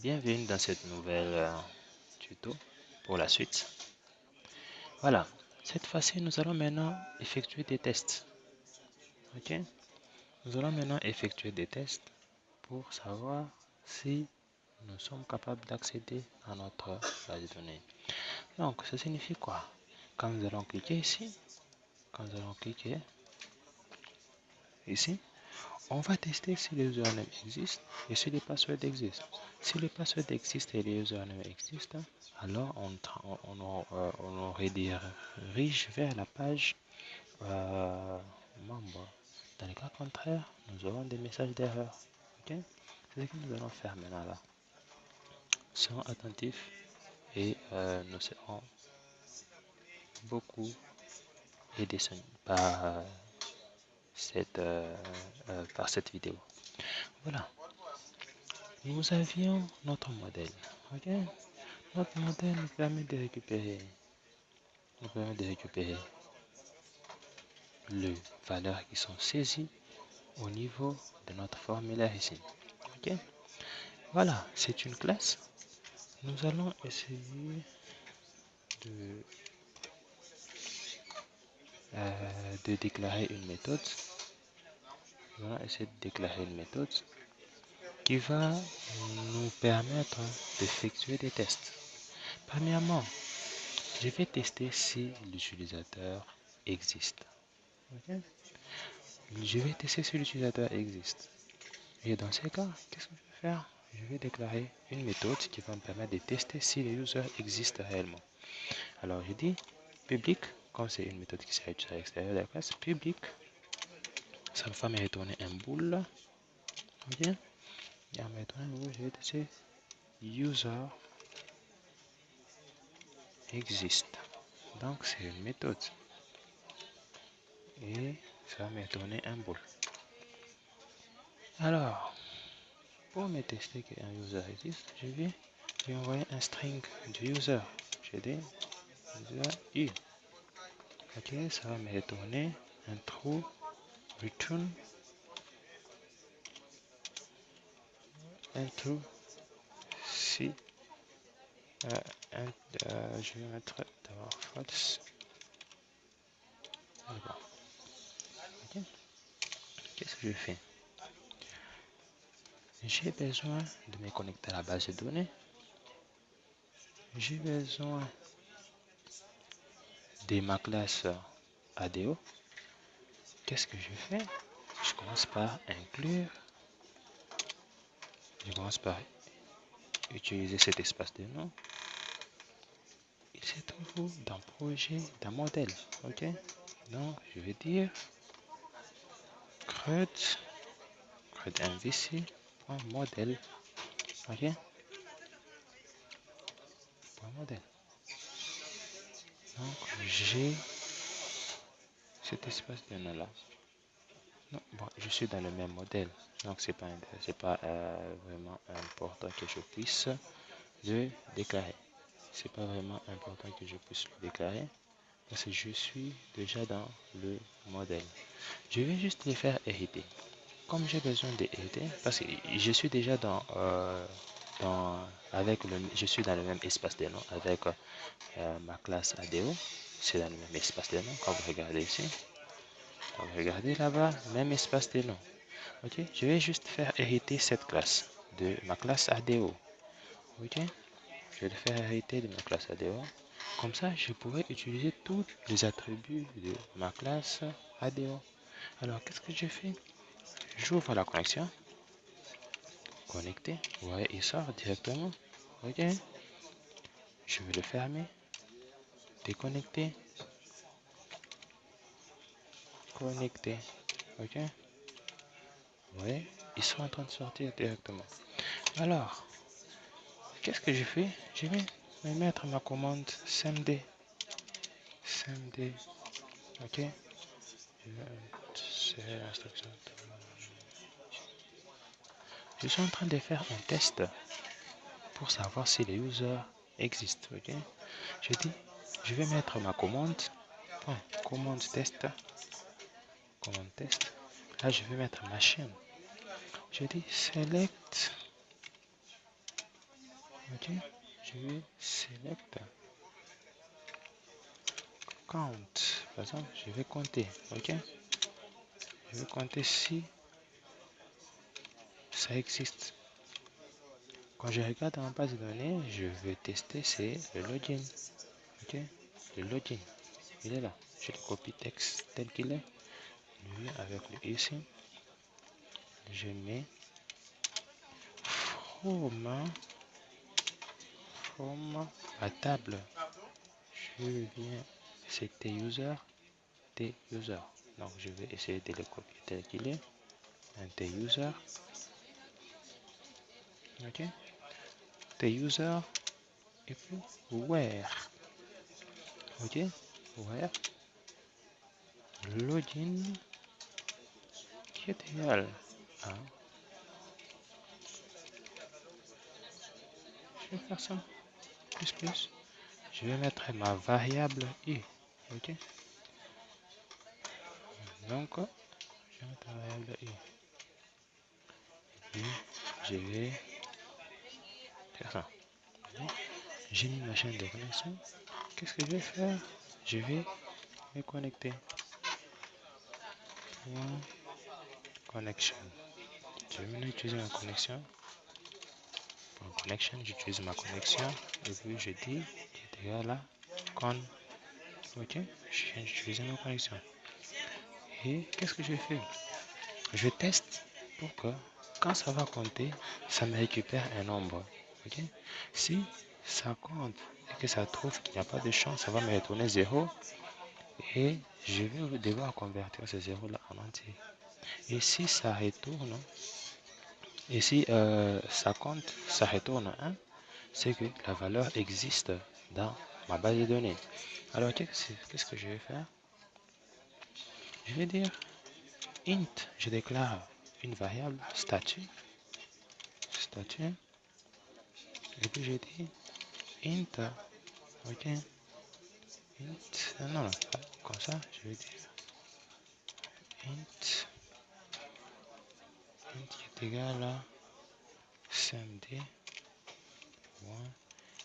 Bienvenue dans cette nouvelle tuto pour la suite. Voilà, cette fois-ci, nous allons maintenant effectuer des tests. Ok, nous allons maintenant effectuer des tests pour savoir si nous sommes capables d'accéder à notre base de données. Donc, ça signifie quoi? Quand nous allons cliquer ici, ici, on va tester si le username existe et si les passwords existent. Si les passwords existent et les usernames existent, alors on redirige vers la page membre. Dans le cas contraire, nous aurons des messages d'erreur. Ok, c'est ce que nous allons faire maintenant là. Soyons attentifs et nous serons beaucoup aidés par par cette vidéo. Voilà. Nous avions notre modèle. Ok, notre modèle nous permet de récupérer les valeurs qui sont saisies au niveau de notre formulaire ici. Ok, voilà, c'est une classe. Nous allons essayer de, déclarer une méthode. Nous allons essayer de déclarer une méthode qui va nous permettre d'effectuer des tests. Premièrement, je vais tester si l'utilisateur existe. Ok, je vais tester si l'utilisateur existe. Et dans ces cas, qu'est-ce que je vais faire? Je vais déclarer une méthode qui va me permettre de tester si les users existent réellement. Alors je dis public, comme c'est une méthode qui sera utilisée à l'extérieur de la classe, public, ça va me retourner un bool. Ok, et en me retourner un bool, je vais tester user exist. Donc c'est une méthode. Et ça va me retourner un bool. Alors, pour me tester qu'un user existe, je vais lui envoyer un string du user. Je dis user u. Ok, ça va me retourner un true return un true si je vais mettre d'abord false. Ok, qu'est-ce que je fais? J'ai besoin de me connecter à la base de données. J'ai besoin de ma classe ADO. Qu'est-ce que je fais? Je commence par inclure. Je commence par utiliser cet espace de nom. Il se trouve dans projet, dans modèle. Ok, donc je vais dire CRUD MVC.modèle. Ok, modèle. Donc j'ai cet espace de nom là. Non, bon, je suis dans le même modèle, donc c'est pas vraiment important que je puisse le déclarer. C'est pas vraiment important que je puisse le déclarer parce que je suis déjà dans le modèle. Je vais juste les faire hériter. Comme j'ai besoin d'hériter, parce que je suis déjà je suis dans le même espace de nom avec ma classe ADO. C'est dans le même espace de nom. Quand vous regardez ici, regardez là-bas, même espace de nom. Ok, je vais juste faire hériter cette classe de ma classe ADO. Ok, je vais le faire hériter de ma classe ADO. Comme ça, je pourrais utiliser tous les attributs de ma classe ADO. Alors, qu'est-ce que je fais? J'ouvre la connexion. Connecter. Vous voyez, il sort directement. Ok, je vais le fermer. Déconnecter. Connecter. Ok, vous voyez, ils sont en train de sortir directement. Alors, qu'est-ce que je fais? Je vais me mettre ma commande cmd. cmd. Ok, je suis en train de faire un test pour savoir si les users existent. Ok, je vais mettre ma commande. Commande test. Commande test. Là, je vais mettre machine. Je dis select Ok, je vais select count. Par exemple, je vais compter. Ok, je vais compter si ça existe. Quand je regarde dans ma base de données, je veux tester, c'est le login. Ok, le login, il est là. Je le copie texte tel qu'il est. Lui avec le ici. Je mets from à table. Je viens, c'est T-user, T-user. Donc je vais essayer de le copier tel qu'il est. Un T-user. Ok, T-user et puis where. Ok, where login qui est égal à. Je vais faire ça. Plus. Je vais mettre ma variable i. Ok, donc je vais mettre la variable i. Et je vais faire ça. J'ai mis ma chaîne de connexion. Qu'est-ce que je vais faire? Je vais me connecter. Connection. Je vais maintenant utiliser ma connexion. Pour connection, j'utilise ma connexion. Et puis je dis qui est égal à con. Ok, je viens d'utiliser ma connexion. Et qu'est-ce que je fais? Je teste pour que quand ça va compter, ça me récupère un nombre. Ok, si ça compte et que ça trouve qu'il n'y a pas de chance, ça va me retourner 0. Et je vais devoir convertir ces 0 là en entier. Et si ça retourne, et si ça compte, ça retourne 1, c'est que la valeur existe dans ma base de données. Alors qu'est-ce que je vais faire? Je vais dire int, je déclare une variable statut, et puis je dis int, ok, int, non, comme ça, je vais dire int qui est égal à cmd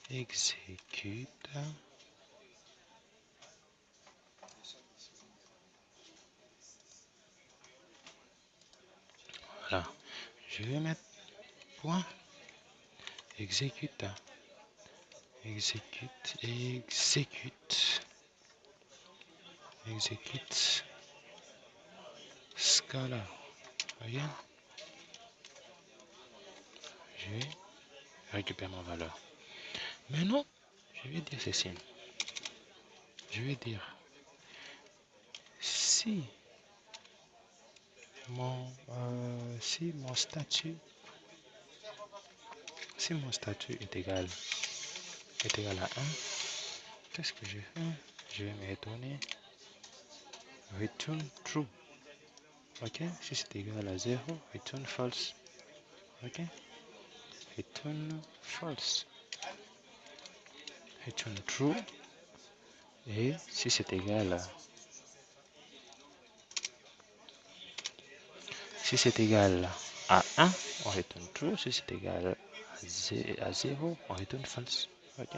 exécute. Voilà, je vais mettre point exécute scala. Voyez, je vais récupérer ma valeur. Maintenant, je vais dire ceci. Je vais dire si mon statut est égal à 1, qu'est-ce que je fais? Je vais me retourner return true. Ok, si c'est égal à 0, return false. Ok, return false, return true. Et si c'est égal à 1, on retourne true. Si c'est égal à 0, on retourne false. Ok,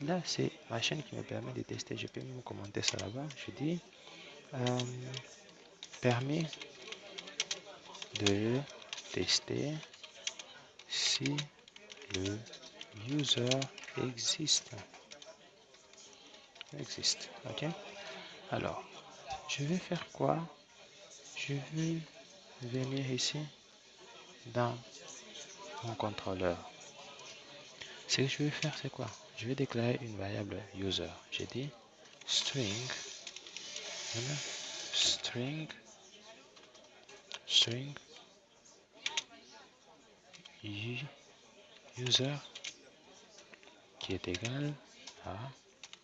là c'est ma chaîne qui me permet de tester. Je peux même commenter ça là-bas. Je dis permet de tester si le user existe. Ok, alors je vais faire quoi? Je vais venir ici dans mon contrôleur. Ce que je vais faire, c'est quoi? Je vais déclarer une variable user. J'ai dit string user qui est égal à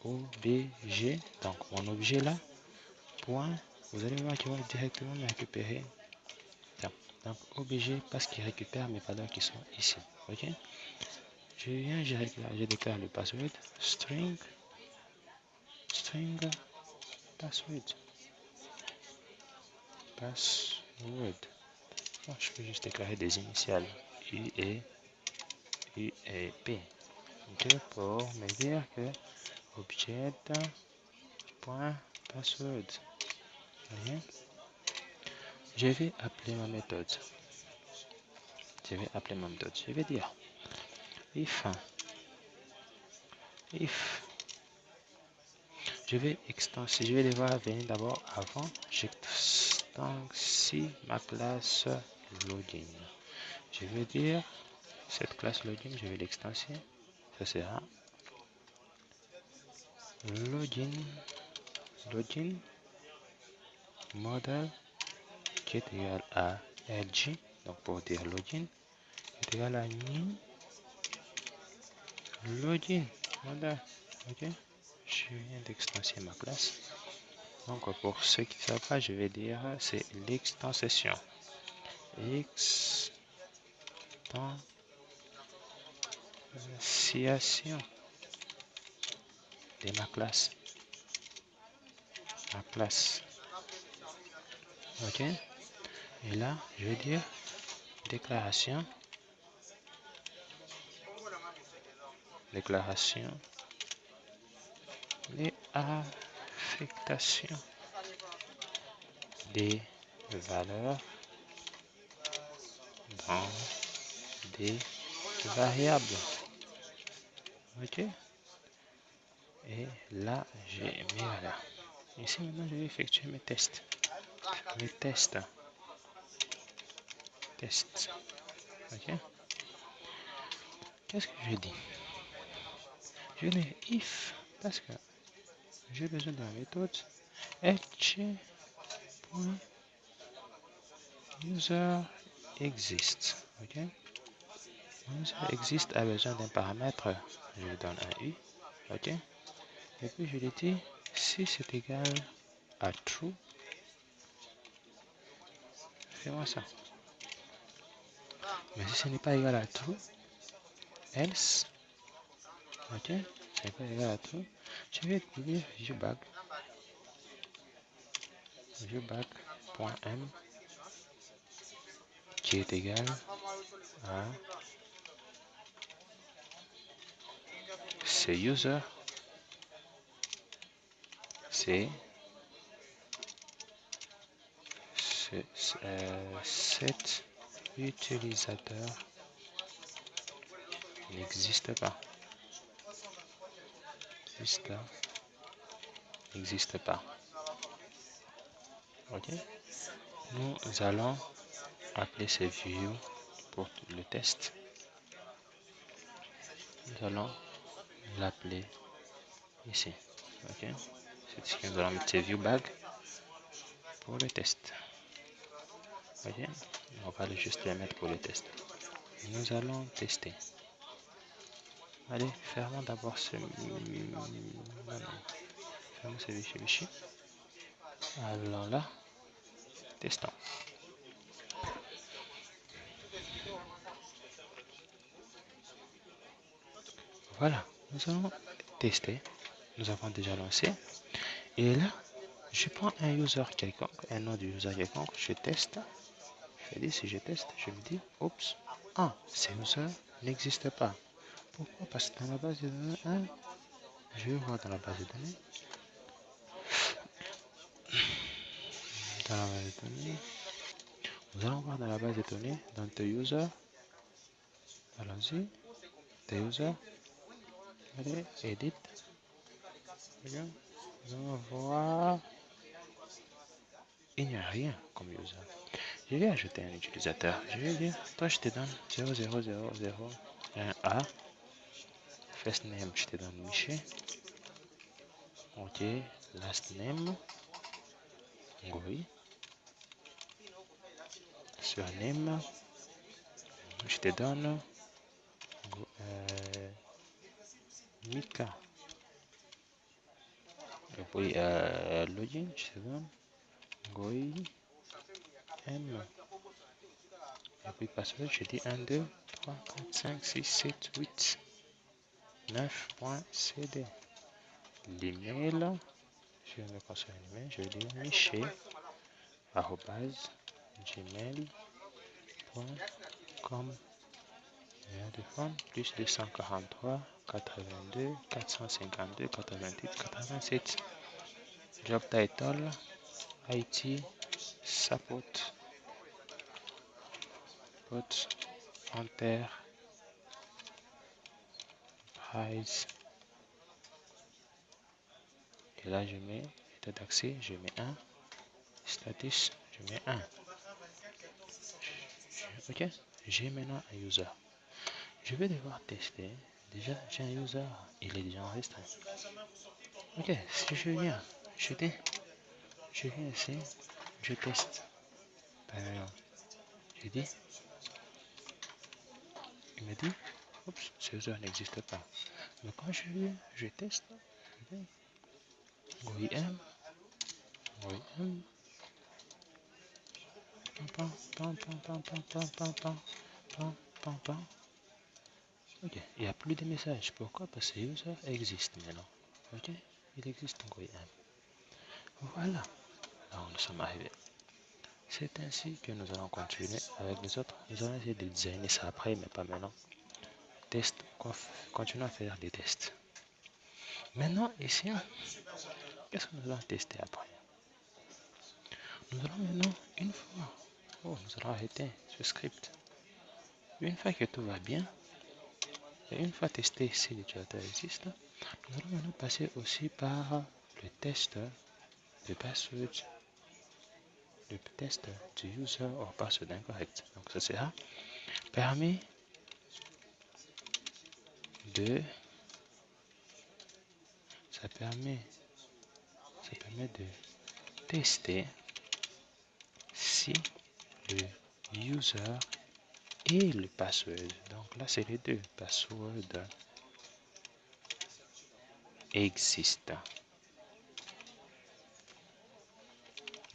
obj. Donc mon objet là, point, vous allez voir qu'il va directement me récupérer. Donc obj parce qu'il récupère mes valeurs qui sont ici. Ok, je viens, je déclare le password string password. Bon, je peux juste déclarer des initiales I et P. Ok, pour me dire que object.password. Ok. Je vais appeler ma méthode. Je vais dire if je vais devoir venir d'abord avant, j'extensie ma classe login. Je vais dire cette classe login, je vais l'extensier. Ça sera login model qui est égal à lg. Donc pour dire login est égal à new login model. Ok, je viens d'extensier ma classe. Donc pour ceux qui ne savent pas, je vais dire c'est l'extension. Extension de ma classe. Ok. Et là, je vais dire déclaration et affectation des valeurs dans des variables. Ok. Et là, j'ai mis là. Ici, maintenant, je vais effectuer mes tests. Ok. Qu'est-ce que je dis? Je dis if parce que j'ai besoin de la méthode user exist. Ok. User exist a besoin d'un paramètre. Je lui donne un u. Ok. Et puis je lui dis si c'est égal à true, fais-moi ça. Mais si ce n'est pas égal à true, else, ok, ce n'est pas égal à true, je vais dire viewback.m qui est égal à ce user, c'est cet utilisateur n'existe pas. Ok. Nous allons appeler ce view pour le test. Nous allons l'appeler ici. Ok. C'est ce que nous allons mettre viewBag pour le test. Ok. On va juste le mettre pour le test. Nous allons tester. Allez, fermons d'abord ce... Fermons ce Vichy. Alors là, testons. Voilà, nous allons tester. Nous avons déjà lancé. Et là, je prends un user quelconque, un nom de user quelconque, je teste. Je dis, si je teste, je me dis, oups, ce user n'existe pas. Pourquoi? Parce que dans la base de données, je vais voir dans la base de données. Nous allons voir dans la base de données, dans the user. Allons-y, the user. Allez, edit. Regarde. Nous allons voir. Il n'y a rien comme user. Je vais ajouter un utilisateur. Je vais dire, toi je te donne 00001A. First name, je te donne Michel. Ok, last name, Ngoi. Surname, je te donne Mika. Et puis login, je te donne Ngoi M. Et puis password, je dis 1, 2, 3, 4, 5, 6, 7, 8, 9.cd. L'email, je vais me construire un email, je vais dire miché@gmail.com. Numéro de phone, plus 243, 82, 452, 88, 87. Job title, IT, support, enter, price. Et là, je mets état d'accès, je mets 1. Status, je mets 1. Ok, j'ai maintenant un user. Je vais devoir tester. Déjà, j'ai un user, il est déjà enregistré. Ok, si je viens, je viens ici, je teste. Par exemple, je dis, il me dit, oups, ce user n'existe pas. Mais quand je viens, je teste. OIM, OIM, pam, pam, pam, pam, pam, pam, pam, pam, pam, pam, pam. Ok, il n'y a plus de messages. Pourquoi? Parce que user existe maintenant. Ok, il existe en OIM. Voilà, là où nous sommes arrivés. C'est ainsi que nous allons continuer avec les autres. Nous allons essayer de designer ça après, mais pas maintenant. Test, continuons à faire des tests. Maintenant, ici, qu'est-ce que nous allons tester après? Nous allons maintenant, une fois, nous allons arrêter ce script. Une fois que tout va bien, et une fois testé si l'utilisateur existe, nous allons maintenant passer aussi par le test de password, le test du user or password incorrect. Donc ça sera permis de, ça permet de tester si le user et le password. Donc là, c'est les deux. Password existe.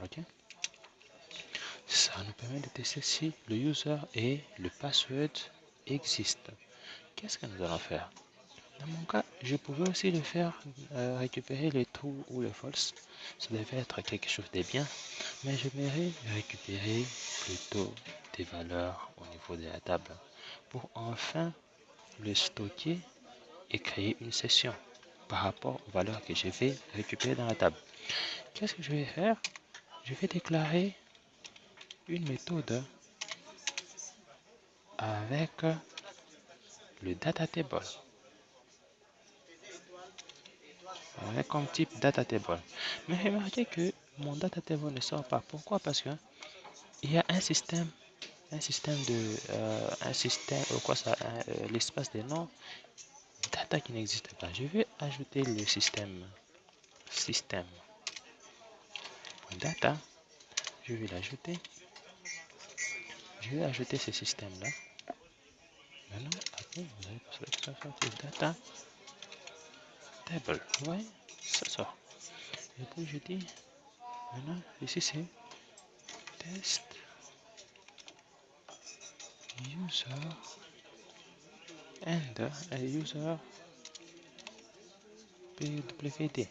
Ok. Ça nous permet de tester si le user et le password existent. Qu'est-ce que nous allons faire? Dans mon cas, je pouvais aussi le faire récupérer les true ou les false. Ça devait être quelque chose de bien, mais j'aimerais récupérer plutôt des valeurs au niveau de la table pour enfin le stocker et créer une session par rapport aux valeurs que je vais récupérer dans la table. Qu'est-ce que je vais faire? Je vais déclarer une méthode avec le data table, avec comme type data table. Mais remarquez que mon data table ne sort pas. Pourquoi? Parce que il y a un système quoi ça, l'espace des noms data qui n'existe pas. Je vais ajouter le système data. Je vais l'ajouter. Je vais ajouter ce système là. Maintenant, après, vous allez sortir data table. Vous voyez, ça sort. Et puis je dis, maintenant, ici c'est test user and user pwd.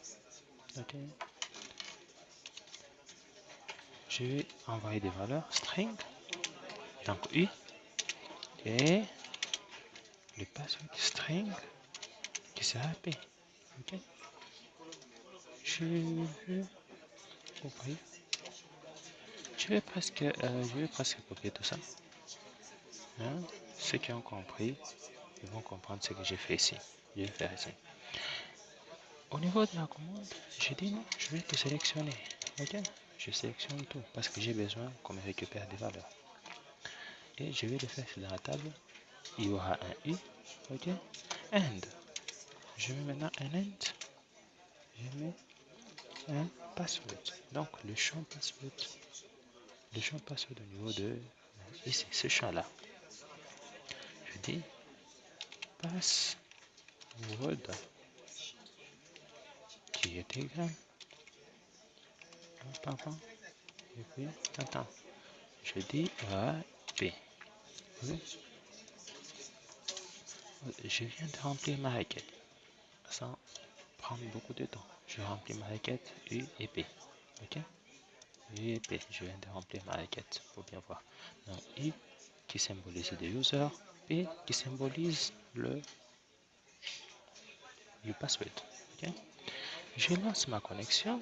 Ok. Je vais envoyer des valeurs string, donc u, et le password string qui sera p. Ok. Je vais ouvrir. Je vais presque copier tout ça. Hein? Ceux qui ont compris, ils vont comprendre ce que j'ai fait ici. Je vais faire ici. Au niveau de la commande, je dis non, je vais te sélectionner. Ok, je sélectionne tout parce que j'ai besoin qu'on me récupère des valeurs. Et je vais le faire dans la table. Il y aura un i. Ok, and. Je mets maintenant un end. Je mets un password. Donc le champ password. Le champ password au niveau de ici, ce champ-là. Je dis password qui est égal. Pardon. Et puis, attends. Je dis P. Je viens de remplir ma requête sans prendre beaucoup de temps. Je remplis ma requête U et P. Ok? U et P. Je viens de remplir ma requête pour bien voir. Donc, U qui symbolise le user P qui symbolise le password. Ok. Je lance ma connexion.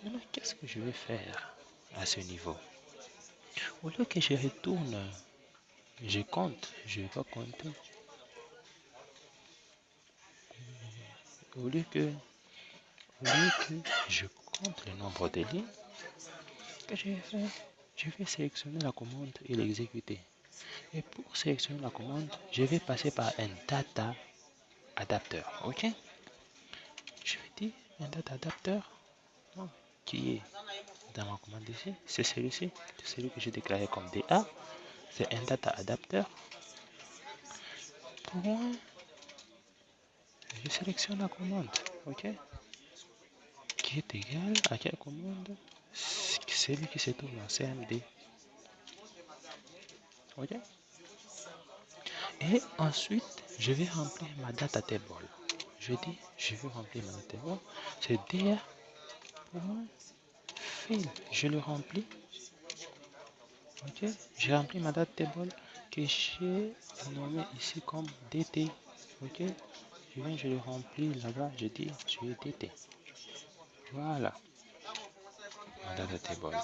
Maintenant, qu'est-ce que je vais faire à ce niveau? Au lieu que je retourne, je compte, je vais pas compter. Au lieu que je compte le nombre de lignes, que je vais faire, je vais sélectionner la commande et l'exécuter. Et pour sélectionner la commande, je vais passer par un data adapteur. Ok? Je vais dire un data adapteur qui est dans ma commande ici. C'est celui-ci, c'est celui que j'ai déclaré comme DA. C'est un data adapteur. Point. Je sélectionne la commande. Ok? Qui est égal à quelle commande? Celui qui se trouve en CMD. Ok? Et ensuite, je vais remplir ma data table. Je dis, je vais remplir ma data table. C'est dir.fill. Je le remplis. Ok? J'ai rempli ma data table que j'ai nommé ici comme DT. Ok? Je le remplis là-bas. Je dis, je vais DT. Voilà. Ma data table.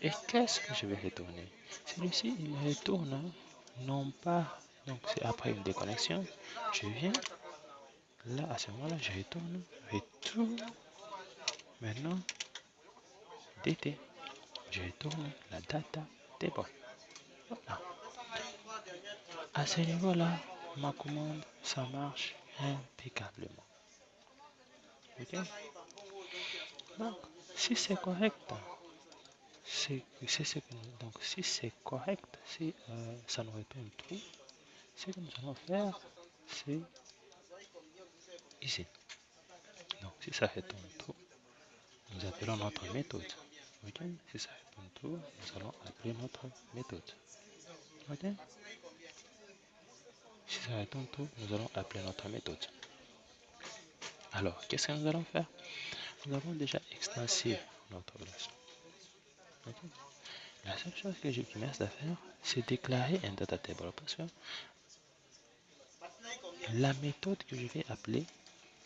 Et qu'est-ce que je vais retourner? Celui-ci, il me retourne non pas. Donc, c'est après une déconnexion. Je viens. Là, à ce moment-là, je retourne. Maintenant, DT. Je retourne la data table. Voilà. À ce niveau-là, ma commande, ça marche impeccablement. Ok? Donc, si c'est correct, donc si c'est correct, si ça n'aurait pas un trou, ce que nous allons faire, c'est ici. Donc, si ça retourne trou, nous appelons notre méthode. Ok? Si ça retourne trou, nous allons appeler notre méthode. Ok? Si ça retourne trou, nous allons appeler notre méthode. Alors, qu'est-ce que nous allons faire? Nous avons déjà extensible notre relation. Okay. La seule chose que je me reste à faire, c'est déclarer un data table parce que la méthode que je vais appeler,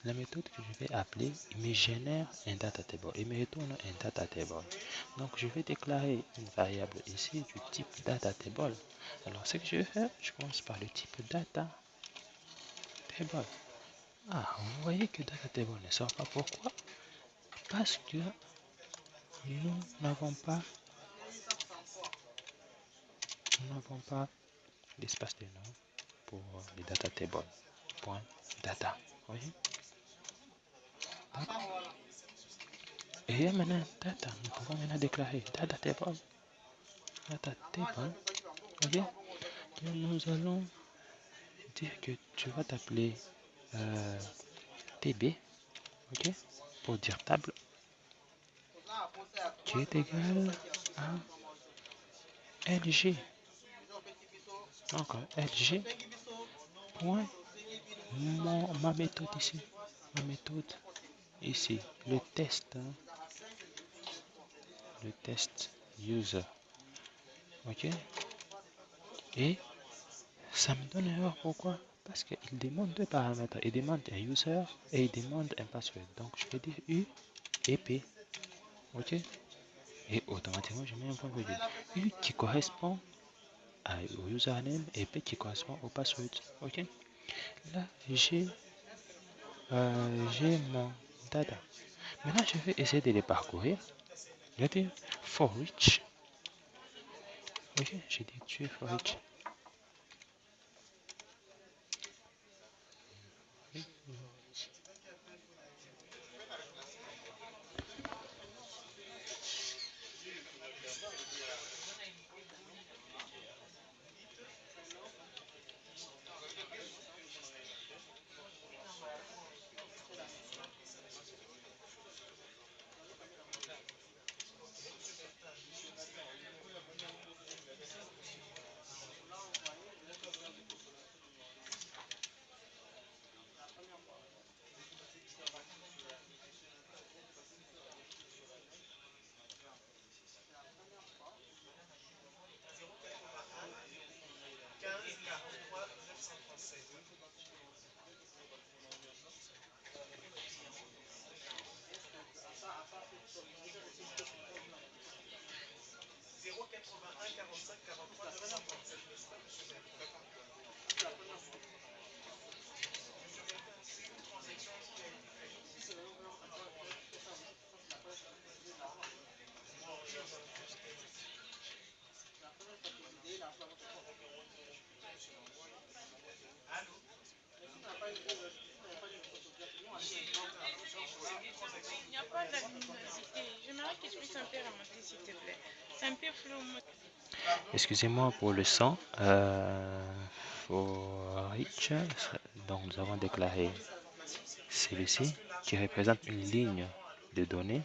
il me génère un data table, il me retourne un data table. Donc je vais déclarer une variable ici du type data table. Alors ce que je vais faire, je commence par le type data table. Ah, vous voyez que data table ne sort pas. Pourquoi? Parce que nous n'avons pas l'espace de nom pour les data table. Point data. Vous voyez? Et maintenant, data, nous pouvons maintenant déclarer data table. Data table. Ok? Donc, nous allons dire que tu vas t'appeler TB. Ok? Pour dire table. Qui est égal à LG. Donc, LG. Point. Ma méthode ici. Ma méthode ici. Le test. Le test user. Ok? Et ça me donne erreur. Pourquoi? Parce qu'il demande deux paramètres. Il demande un user et il demande un password. Donc je vais dire U et P. Ok? Et automatiquement, je mets un point virgule. U qui correspond au username et P qui correspond au password. Ok? Là, j'ai mon data. Maintenant, je vais essayer de les parcourir. Je vais dire for each. Ok? J'ai dit tu es for each. Excusez-moi pour le son. For each, donc nous avons déclaré celui-ci qui représente une ligne de données,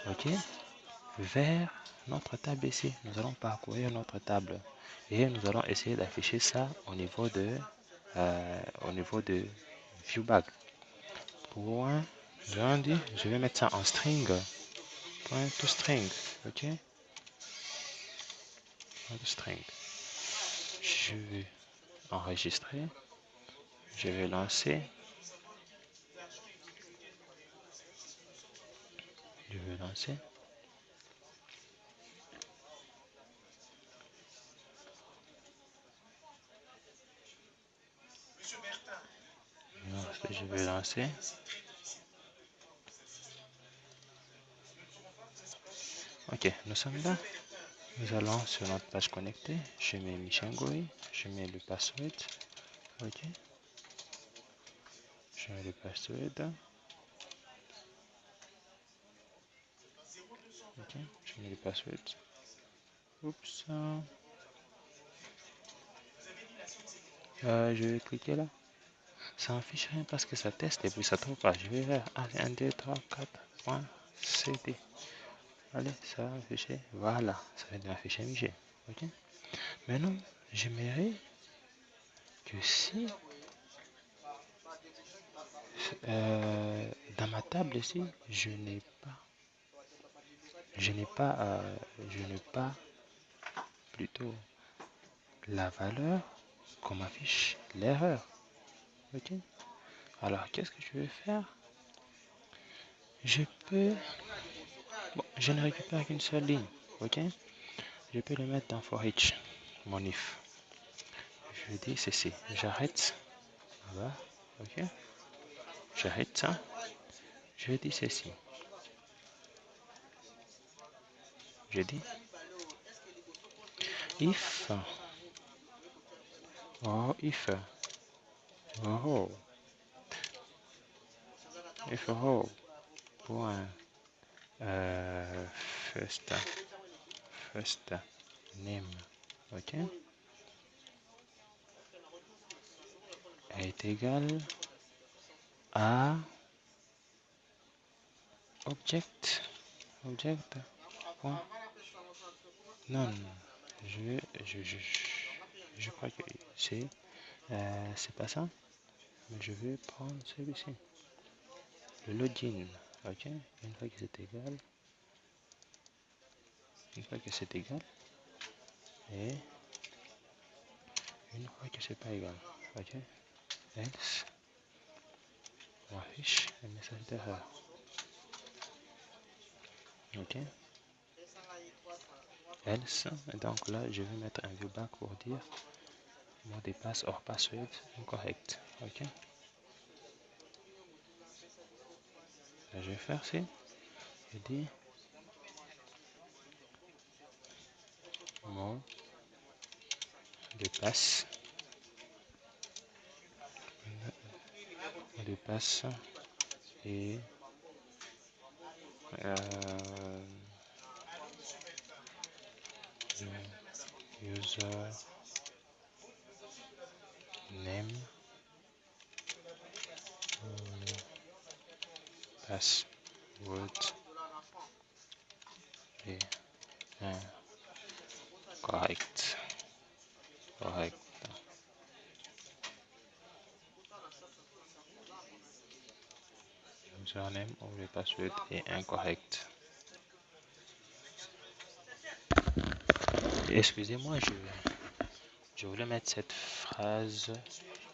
ok, vers notre table ici. Nous allons parcourir notre table et nous allons essayer d'afficher ça au niveau de viewbag. Point, je vais mettre ça en string. Point to string, ok. Point to string. Je vais enregistrer. Je vais lancer. Je vais lancer. Je vais lancer. Ok, nous sommes là. Nous allons sur notre page connectée. Je mets Michengoi. Je mets le password. Ok. Je mets le password. Ok. Je mets le password. Oups. Je vais cliquer là. Ça n'affiche rien parce que ça teste et puis ça trouve pas. Je vais faire 1, 2, 3, 4. Point. CD. Allez, ça va afficher. Voilà. Ça va m'afficher Michel. Ok. Maintenant, j'aimerais que si dans ma table ici, je n'ai pas plutôt la valeur qu'on m'affiche l'erreur. Ok. Alors, qu'est-ce que je vais faire? Je peux, bon, je ne récupère qu'une seule ligne. Ok. Je peux le mettre dans for each, mon if. Je dis ceci, j'arrête. Voilà. Ok. J'arrête ça. Je dis ceci. Je dis if if oh if point first name, ok, est égal à object point non, je crois que c'est pas ça, mais je vais prendre celui-ci, le login. Ok, une fois que c'est égal, et une fois que c'est pas égal, ok, else on affiche un message d'erreur. Ok, else, et donc là je vais mettre un viewback pour dire mot de passe or password incorrect. Ok, là, je vais faire ça. Je dis mot de passe et user name password et correct. Username ou le password est incorrect. Excusez-moi, je voulais mettre cette phrase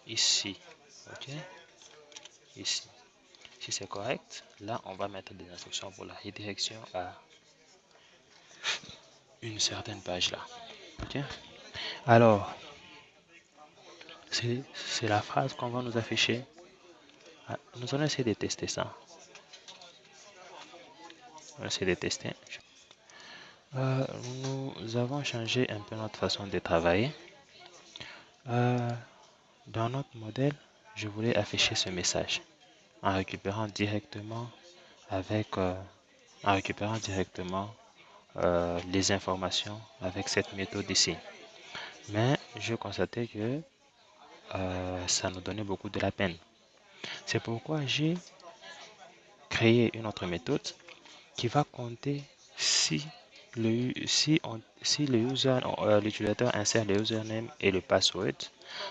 ici. Ok, ici. Si c'est correct, là on va mettre des instructions pour la redirection à une certaine page là. Ok, alors c'est la phrase qu'on va nous afficher. Nous allons essayer de tester ça. On va essayer de tester. Nous avons changé un peu notre façon de travailler. Dans notre modèle, je voulais afficher ce message en récupérant directement avec en récupérant directement les informations avec cette méthode ici. Mais je constatais que ça nous donnait beaucoup de la peine. C'est pourquoi j'ai créé une autre méthode qui va compter si l'utilisateur insère le username et le password.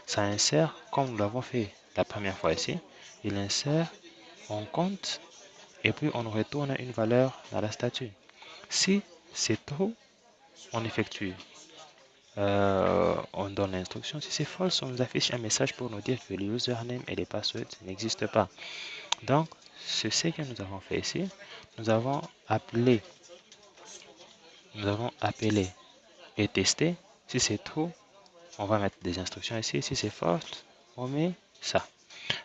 Ça insère comme nous l'avons fait la première fois ici. Il insère, on compte et puis on retourne une valeur dans la statue. Si c'est trop, on effectue. On donne l'instruction. Si c'est false, on nous affiche un message pour nous dire que le username et les passwords n'existent pas. Donc, c'est ce que nous avons fait ici. Nous avons appelé et testé. Si c'est true, on va mettre des instructions ici. Si c'est false, on met ça.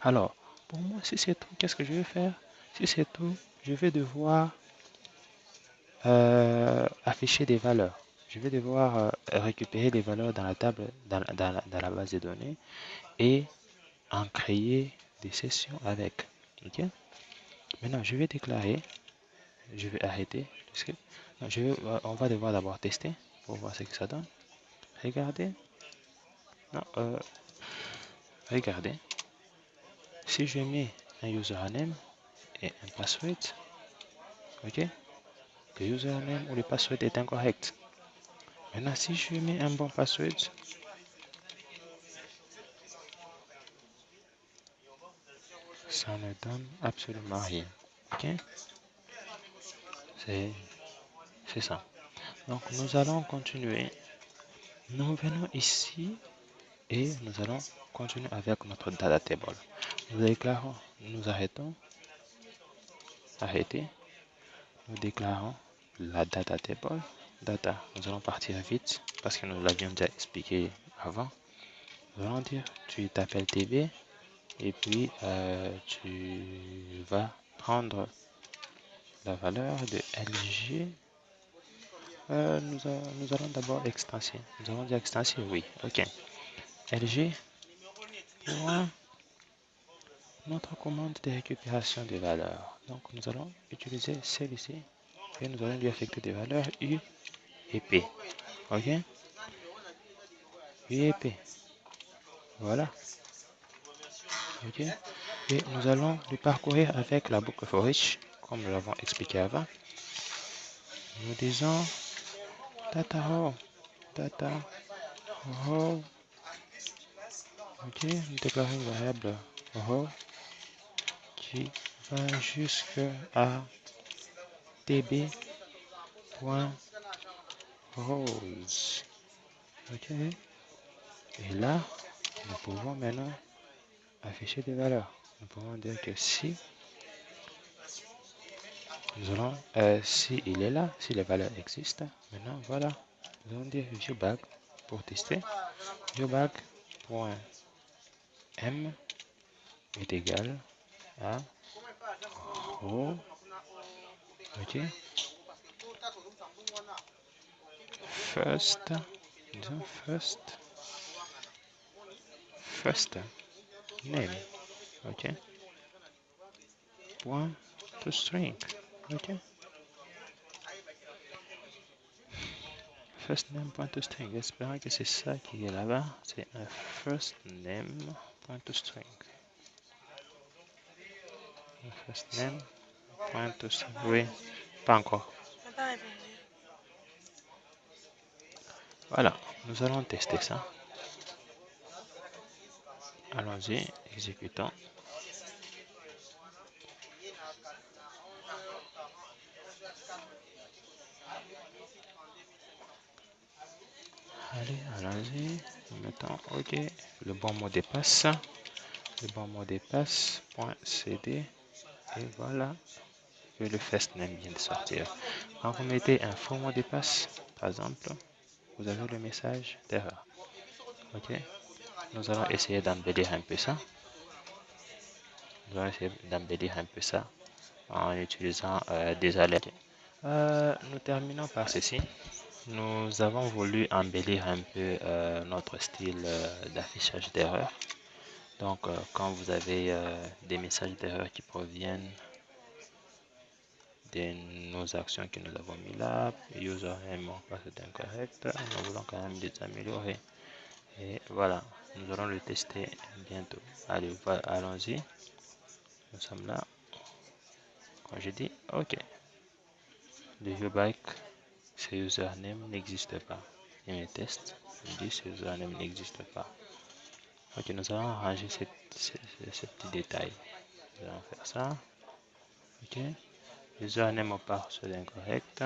Alors, pour moi, si c'est true, qu'est-ce que je vais faire? Si c'est true, je vais devoir afficher des valeurs. Je vais devoir récupérer des valeurs dans la table, dans la base de données et en créer des sessions avec. Ok? Maintenant, je vais déclarer, je vais arrêter le script. Non, on va devoir d'abord tester pour voir ce que ça donne. Regardez. Non, regardez. Si je mets un username et un password, ok? Le username ou le password est incorrect. Maintenant, si je mets un bon password, ça ne donne absolument rien. Ok? C'est ça. Donc, nous allons continuer. Nous venons ici et nous allons continuer avec notre data table. Nous déclarons, nous arrêtons, arrêter. Nous déclarons la data table. Data, nous allons partir vite parce que nous l'avions déjà expliqué avant. Nous allons dire, tu t'appelles TV et puis tu vas prendre la valeur de LG. Nous allons d'abord extensier. Nous allons dire extensier, oui. Ok. LG pour notre commande de récupération de valeurs. Donc nous allons utiliser celle-ci et nous allons lui affecter des valeurs U et P. Ok. U et P. Voilà. Ok. Et nous allons lui parcourir avec la boucle for each, comme nous l'avons expliqué avant. Nous disons data row, data row. Ok. Nous déclarons une variable row qui va jusqu'à tb.rows. Ok. Et là, nous pouvons maintenant afficher des valeurs. Nous pouvons dire que si nous allons, si il est là, si les valeurs existent, maintenant voilà, nous allons dire viewBag pour tester. ViewBag.m est égal à row, ok, first, disons first name, ok, point to string, ok. First name point to string. J'espère que c'est ça qui est là-bas. C'est un first name point to string. First name point to string. Oui, pas encore. Voilà, nous allons tester ça. Allons-y, exécutons. Allez, allons-y. Nous mettons OK. Le bon mot de passe. Le bon mot de passe. .cd. Et voilà que le first name vient de sortir. Quand vous mettez un faux mot de passe, par exemple, vous avez le message d'erreur. OK. Nous allons essayer d'embellir un peu ça. Nous allons essayer d'embellir un peu ça en utilisant des alertes. Nous terminons par ceci. Nous avons voulu embellir un peu notre style d'affichage d'erreur. Donc, quand vous avez des messages d'erreur qui proviennent tester nos actions que nous avons mis là. Username, on passe d'incorrect. Nous voulons quand même les améliorer. Et voilà, nous allons le tester bientôt. Allez, voilà, allons-y. Nous sommes là. Quand je dis OK, le viewback, ce username n'existe pas. Et mes tests me disent ce username n'existe pas. Ok, nous allons arranger ce petit détail. Nous allons faire ça. Ok, username on part sur l'incorrect.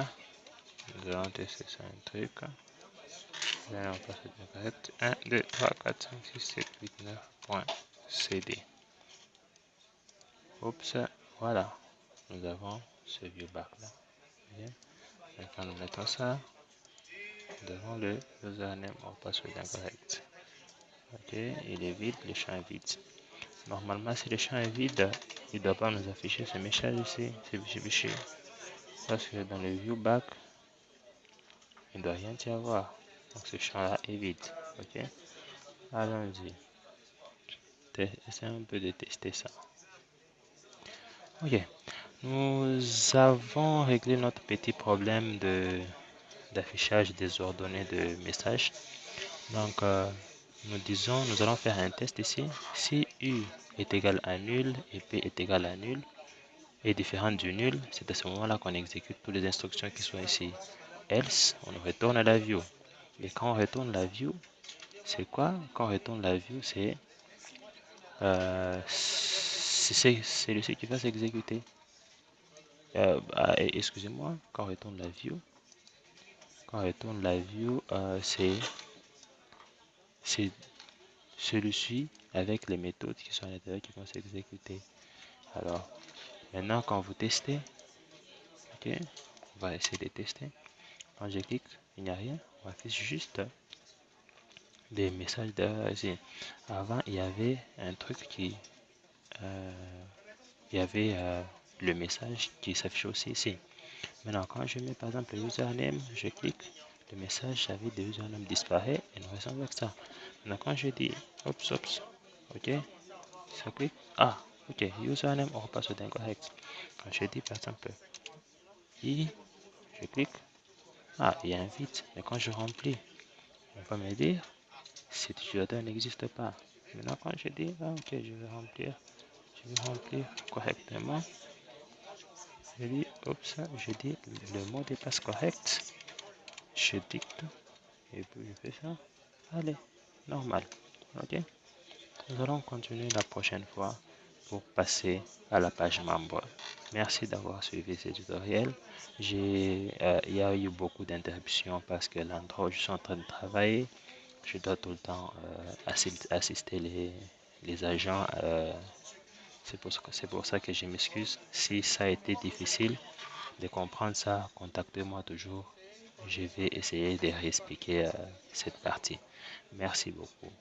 Nous allons tester ça un truc. Username on part sur l'incorrect. 1, 2, 3, 4, 5, 6, 7, 8, 9.cd. Oups, voilà. Nous avons ce viewback là. Okay. Quand nous mettons ça, nous avons le username on part sur l'incorrect. Ok, il est vide, le champ est vide. Normalement, si le champ est vide, il ne doit pas nous afficher ce message ici, ce fichier. Parce que dans le viewback, il ne doit rien y avoir. Donc ce champ-là est vide. Ok, allons-y. Essayons un peu de tester ça. Ok, nous avons réglé notre petit problème d'affichage désordonné de messages. Donc, nous allons faire un test ici. Si U est égal à nul et P est égal à nul, est différente du nul, c'est à ce moment-là qu'on exécute toutes les instructions qui sont ici. Else, on retourne la view. Et quand on retourne la view, c'est quoi? Quand on retourne la view, c'est celui qui va s'exécuter. Excusez-moi, quand on retourne la view, c'est celui-ci avec les méthodes qui sont à l'intérieur qui vont s'exécuter. Alors, maintenant, quand vous testez, ok, on va essayer de tester. Quand je clique, il n'y a rien. On affiche juste des messages d'erreur ici. Avant, il y avait un truc qui... il y avait le message qui s'affiche aussi ici. Maintenant, quand je mets par exemple le username, je clique, le message avec des usernames disparaît et nous restons avec ça. Maintenant, quand je dis oups, ok, ça clique. Ah, ok, username, on repasse au incorrect. Quand je dis par exemple I, je clique. Ah, il y a un vide, mais quand je remplis, on va me dire cet utilisateur n'existe pas. Maintenant, quand je dis, ah, ok, je vais remplir correctement. Je dis, oups, je dis le mot de passe correct. Je dicte et puis je fais ça. Allez, normal. Ok. Nous allons continuer la prochaine fois pour passer à la page membre. Merci d'avoir suivi ce tutoriel. Il y a eu beaucoup d'interruptions parce que l'endroit où je suis en train de travailler, je dois tout le temps assister les agents. C'est pour ça que je m'excuse. Si ça a été difficile de comprendre ça, contactez-moi toujours. Je vais essayer de réexpliquer cette partie. Merci beaucoup.